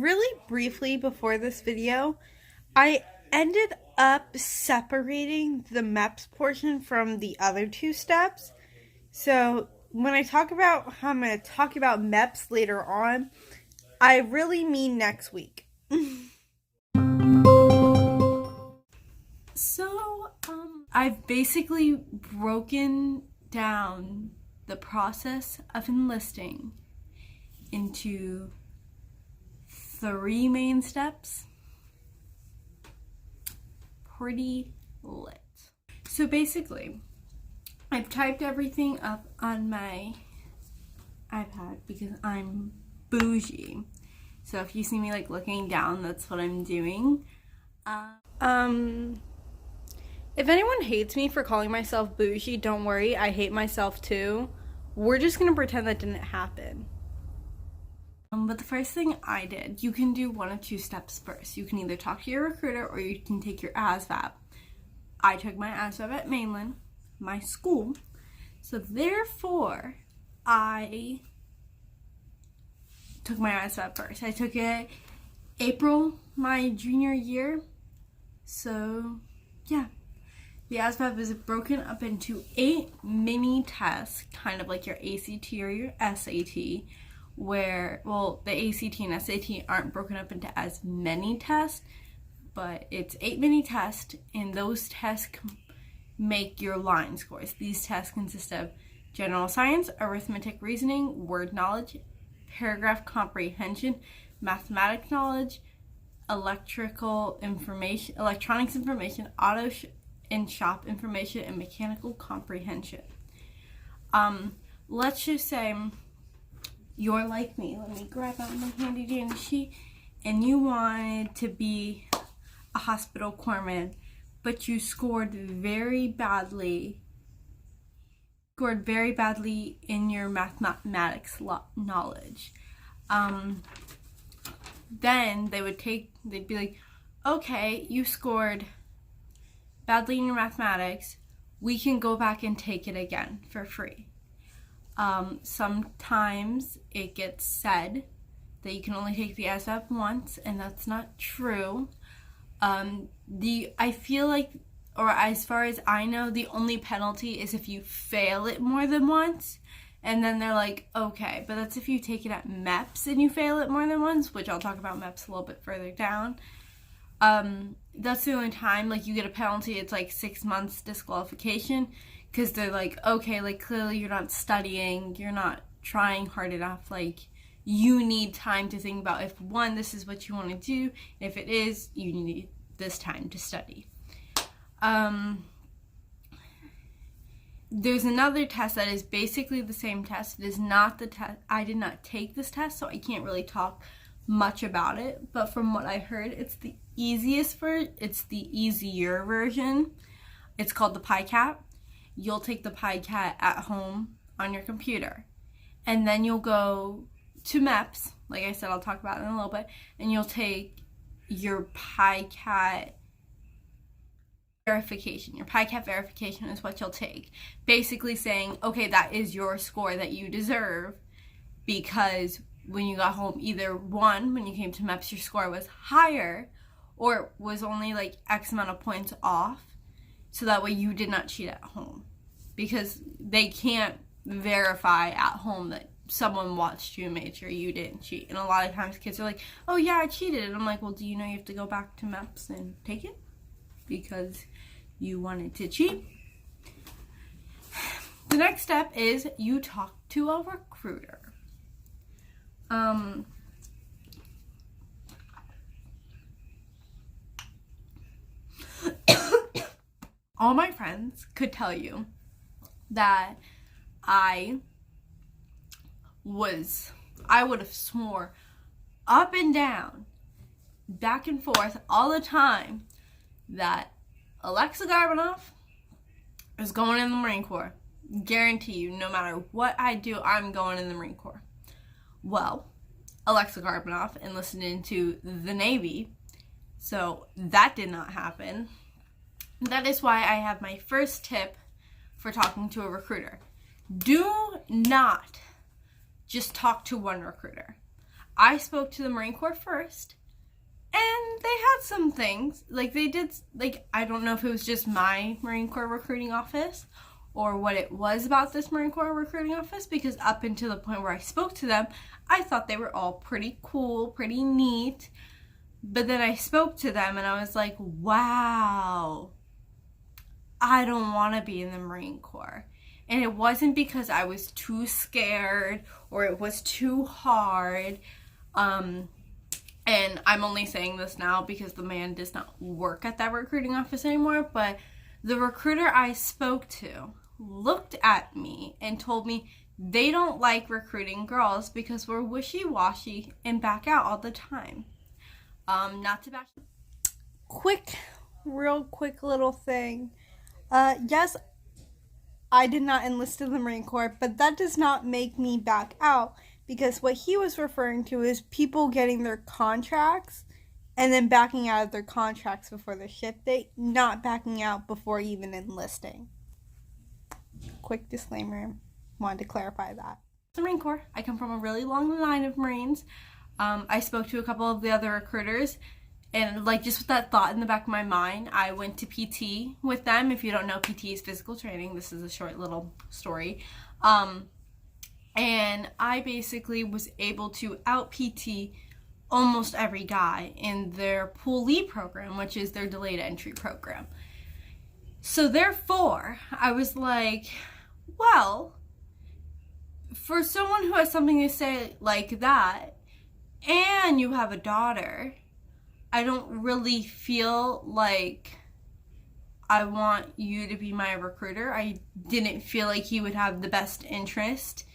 really briefly before this video, I ended up separating the MEPS portion from the other two steps. So when I talk about how I'm going to talk about MEPS later on, I really mean next week. So, I've basically broken down the process of enlisting into 3 main steps. Pretty lit. So basically, I've typed everything up on my iPad because I'm bougie. So if you see me like looking down, that's what I'm doing. If anyone hates me for calling myself bougie, don't worry, I hate myself too. We're just gonna pretend that didn't happen. But the first thing I did, you can do 1 of 2 steps first. You can either talk to your recruiter or you can take your ASVAB. I took my ASVAB at Mainland, my school. So therefore, I took my ASVAB first. I took it April, my junior year. So, yeah. The ASVAB is broken up into 8 mini tests, kind of like your ACT or your SAT, where, well, the ACT and SAT aren't broken up into as many tests, but it's 8 mini tests, and those tests make your line scores. These tests consist of general science, arithmetic reasoning, word knowledge, paragraph comprehension, mathematics knowledge, electronics information, auto and shop information, and mechanical comprehension. Let's just say you're like me. Let me grab out my handy dandy sheet. And you wanted to be a hospital corpsman, but you scored very badly in your mathematics knowledge. Then they'd be like, okay, you scored badly in your mathematics, we can go back and take it again for free. Sometimes it gets said that you can only take the ASVAB once, and that's not true. I feel like, or as far as I know, the only penalty is if you fail it more than once, and then they're like, okay, but that's if you take it at MEPS and you fail it more than once, which I'll talk about MEPS a little bit further down. That's the only time, like, you get a penalty. It's like 6 months disqualification, because they're like, okay, like, clearly you're not studying, you're not trying hard enough, like, you need time to think about if, 1, this is what you want to do, if it is, you need this time to study. There's another test that is basically the same test. It is not the test. I did not take this test, so I can't really talk much about it, but from what I heard, it's the easier version. It's called the PICAT. You'll take the PICAT at home on your computer, and then you'll go to MEPS, like I said, I'll talk about it in a little bit, and you'll take your PICAT verification. Your PICAT verification is what you'll take, basically saying, okay, that is your score that you deserve, because when you got home, either 1, when you came to MEPS, your score was higher, or was only like X amount of points off, so that way you did not cheat at home, because they can't verify at home that someone watched you and made sure you didn't cheat. And a lot of times kids are like, oh yeah, I cheated. And I'm like, well, do you know you have to go back to MEPS and take it because you wanted to cheat? The next step is you talk to a recruiter. All my friends could tell you that I would have swore up and down, back and forth all the time, that Alexa Garbanoff is going in the Marine Corps. Guarantee you, no matter what I do, I'm going in the Marine Corps. Well, Alexa Garbanoff enlisted into the Navy, so that did not happen. That is why I have my first tip for talking to a recruiter. Do not just talk to one recruiter. I spoke to the Marine Corps first, and they had some things. Like, they did, like, I don't know if it was just my Marine Corps recruiting office or what it was about this Marine Corps recruiting office, because up until the point where I spoke to them, I thought they were all pretty cool, pretty neat. But then I spoke to them and I was like, wow, I don't want to be in the Marine Corps. And it wasn't because I was too scared or it was too hard. And I'm only saying this now because the man does not work at that recruiting office anymore. But the recruiter I spoke to looked at me and told me they don't like recruiting girls because we're wishy-washy and back out all the time. Not to bash. Real quick little thing. Yes, I did not enlist in the Marine Corps, but that does not make me back out, because what he was referring to is people getting their contracts and then backing out of their contracts before the ship date, not backing out before even enlisting. Quick disclaimer, wanted to clarify that. The Marine Corps, I come from a really long line of Marines. I spoke to a couple of the other recruiters, and like just with that thought in the back of my mind, I went to PT with them. If you don't know, PT is physical training. This is a short little story. And I basically was able to out PT almost every guy in their Pool E program, which is their delayed entry program. So therefore, I was like, well, for someone who has something to say like that, and you have a daughter, I don't really feel like I want you to be my recruiter. I didn't feel like he would have the best interest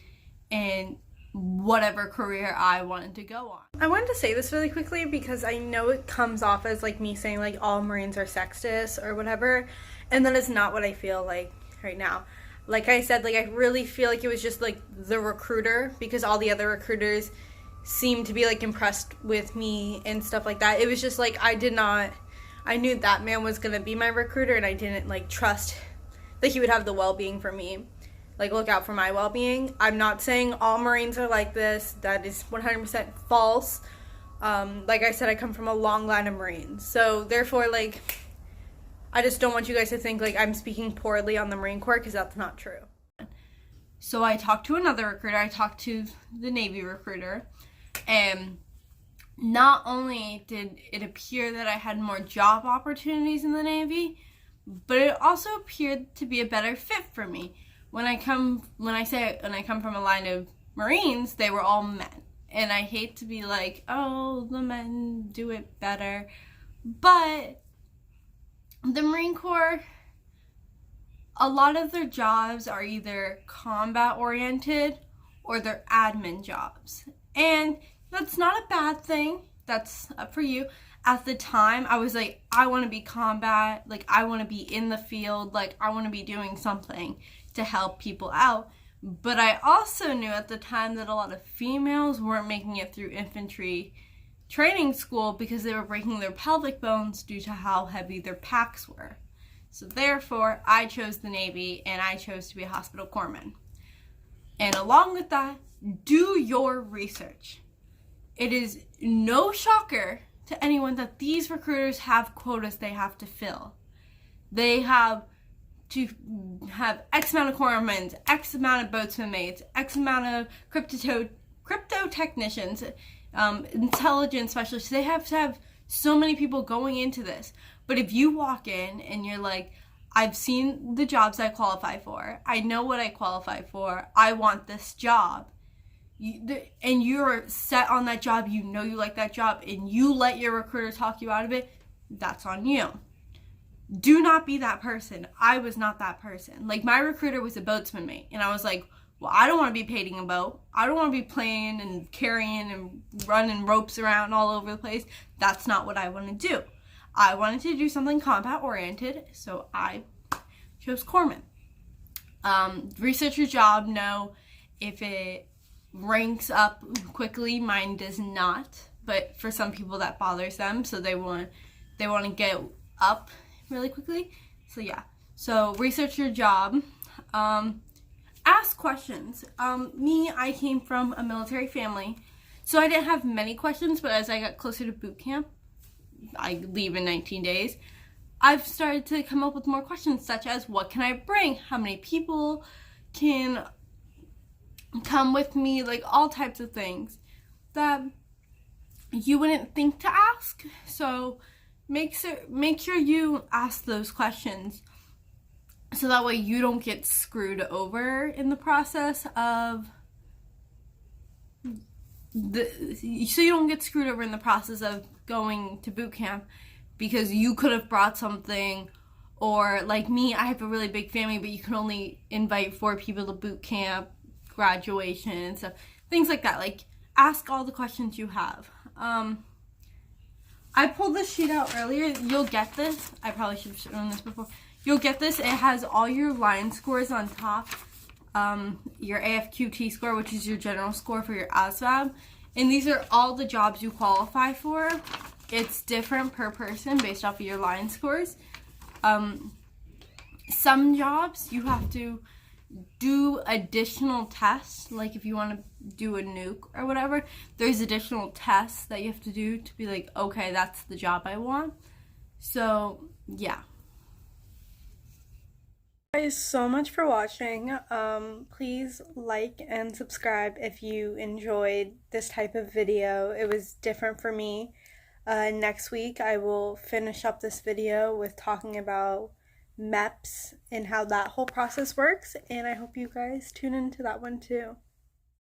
in whatever career I wanted to go on. I wanted to say this really quickly because I know it comes off as like me saying like all Marines are sexist or whatever, and that is not what I feel like right now. Like I said, like I really feel like it was just like the recruiter, because all the other recruiters seemed to be like impressed with me and stuff like that. It was just like I knew that man was gonna be my recruiter, and I didn't like trust that he would have the well-being for me, like look out for my well-being. I'm not saying all Marines are like this. That is 100% false. Like I said, I come from a long line of Marines, so therefore like I just don't want you guys to think like I'm speaking poorly on the Marine Corps, because that's not true. So I talked to another recruiter. I talked to the Navy recruiter, and not only did it appear that I had more job opportunities in the Navy, but it also appeared to be a better fit for me. When I come from a line of Marines, they were all men. And I hate to be like, oh, the men do it better. But the Marine Corps, a lot of their jobs are either combat oriented or they're admin jobs. And that's not a bad thing. That's up for you. At the time, I was like, I want to be combat. Like, I want to be in the field. Like, I want to be doing something to help people out. But I also knew at the time that a lot of females weren't making it through infantry training school because they were breaking their pelvic bones due to how heavy their packs were. So therefore, I chose the Navy, and I chose to be a hospital corpsman. And along with that, do your research. It is no shocker to anyone that these recruiters have quotas they have to fill. They have to have X amount of corpsmen, X amount of boatswain mates, X amount of crypto technicians, intelligence specialists. They have to have so many people going into this. But if you walk in and you're like, I've seen the jobs I qualify for, I know what I qualify for, I want this job, and you're set on that job, you know you like that job, and you let your recruiter talk you out of it, that's on you. Do not be that person. I was not that person. Like, my recruiter was a boatsman mate, and I was like, well, I don't want to be painting a boat. I don't want to be playing and carrying and running ropes around all over the place. That's not what I want to do. I wanted to do something combat oriented, so I chose corpsman. Research your job. Know if it ranks up quickly. Mine does not, but for some people that bothers them, so they want to get up really quickly. So yeah, so research your job. Ask questions. I came from a military family, So I didn't have many questions, but as I got closer to boot camp, I leave in 19 days, I've started to come up with more questions, such as what can I bring? How many people can come with me? Like all types of things that you wouldn't think to ask. So make sure you ask those questions so that way you don't get screwed over in the process of going to boot camp, because you could have brought something, or like me, I have a really big family, but you can only invite 4 people to boot camp, graduation and stuff, things like that. Like, ask all the questions you have. I pulled this sheet out earlier. You'll get this. I probably should have shown this before. You'll get this. It has all your line scores on top. Your AFQT score, which is your general score for your ASVAB. And these are all the jobs you qualify for. It's different per person based off of your line scores. Some jobs you have to do additional tests, like if you want to do a nuke or whatever, there's additional tests that you have to do to be like, okay, that's the job I want. So yeah. Guys, so much for watching. Please like and subscribe if you enjoyed this type of video. It was different for me. Next week I will finish up this video with talking about MEPS and how that whole process works, and I hope you guys tune into that one too.